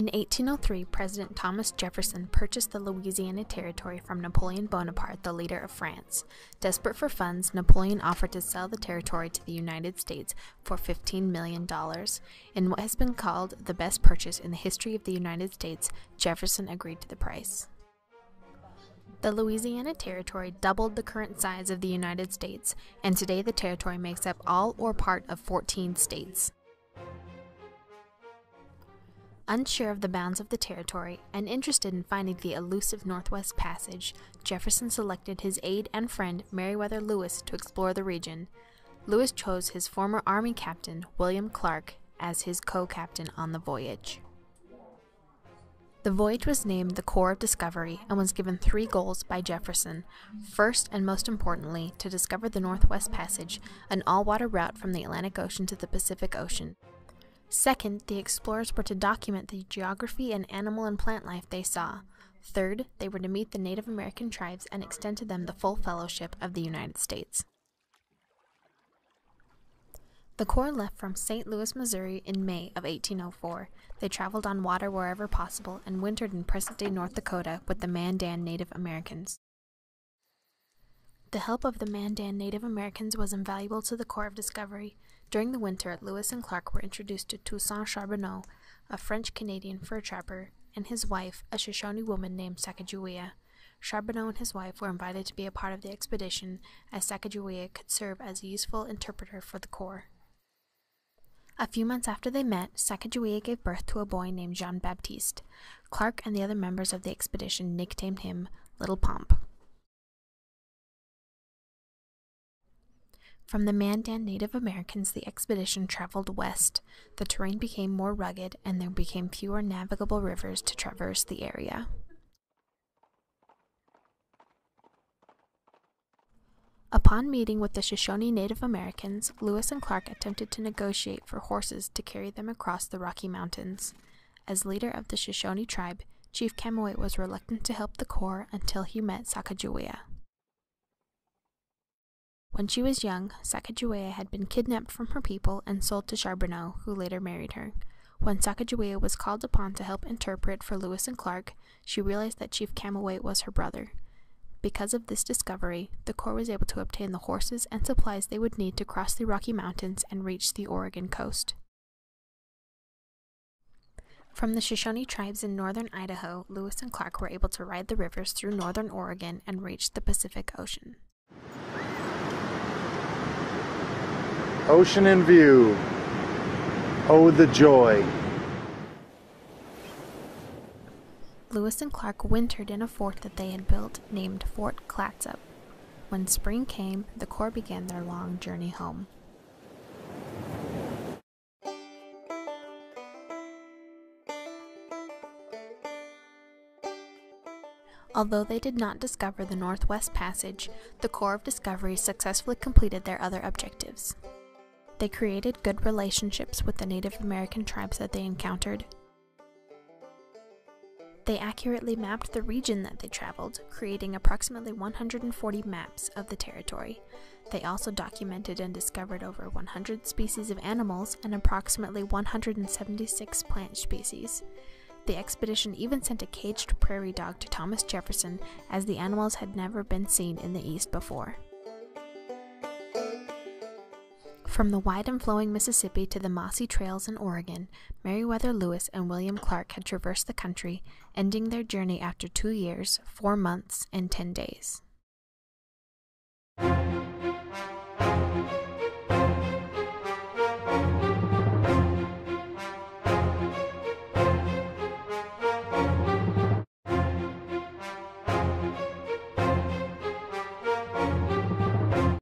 In 1803, President Thomas Jefferson purchased the Louisiana Territory from Napoleon Bonaparte, the leader of France. Desperate for funds, Napoleon offered to sell the territory to the United States for $15 million. In what has been called the best purchase in the history of the United States, Jefferson agreed to the price. The Louisiana Territory doubled the current size of the United States, and today the territory makes up all or part of 14 states. Unsure of the bounds of the territory and interested in finding the elusive Northwest Passage, Jefferson selected his aide and friend Meriwether Lewis to explore the region. Lewis chose his former Army captain, William Clark, as his co-captain on the voyage. The voyage was named the Corps of Discovery and was given 3 goals by Jefferson. First, and most importantly, to discover the Northwest Passage, an all-water route from the Atlantic Ocean to the Pacific Ocean. Second, the explorers were to document the geography and animal and plant life they saw. Third, they were to meet the Native American tribes and extend to them the full fellowship of the United States. The Corps left from St. Louis, Missouri in May of 1804. They traveled on water wherever possible and wintered in present-day North Dakota with the Mandan Native Americans. The help of the Mandan Native Americans was invaluable to the Corps of Discovery. During the winter, Lewis and Clark were introduced to Toussaint Charbonneau, a French-Canadian fur trapper, and his wife, a Shoshone woman named Sacagawea. Charbonneau and his wife were invited to be a part of the expedition, as Sacagawea could serve as a useful interpreter for the Corps. A few months after they met, Sacagawea gave birth to a boy named Jean-Baptiste. Clark and the other members of the expedition nicknamed him Little Pomp. From the Mandan Native Americans, the expedition traveled west. The terrain became more rugged, and there became fewer navigable rivers to traverse the area. Upon meeting with the Shoshone Native Americans, Lewis and Clark attempted to negotiate for horses to carry them across the Rocky Mountains. As leader of the Shoshone tribe, Chief Camoet was reluctant to help the Corps until he met Sacagawea. When she was young, Sacagawea had been kidnapped from her people and sold to Charbonneau, who later married her. When Sacagawea was called upon to help interpret for Lewis and Clark, she realized that Chief Camoet was her brother. Because of this discovery, the Corps was able to obtain the horses and supplies they would need to cross the Rocky Mountains and reach the Oregon coast. From the Shoshone tribes in northern Idaho, Lewis and Clark were able to ride the rivers through northern Oregon and reach the Pacific Ocean. Ocean in view. Oh, the joy. Lewis and Clark wintered in a fort that they had built named Fort Clatsop. When spring came, the Corps began their long journey home. Although they did not discover the Northwest Passage, the Corps of Discovery successfully completed their other objectives. They created good relationships with the Native American tribes that they encountered. They accurately mapped the region that they traveled, creating approximately 140 maps of the territory. They also documented and discovered over 100 species of animals and approximately 176 plant species. The expedition even sent a caged prairie dog to Thomas Jefferson, as the animals had never been seen in the East before. From the wide and flowing Mississippi to the mossy trails in Oregon, Meriwether Lewis and William Clark had traversed the country, ending their journey after 2 years, 4 months, and 10 days.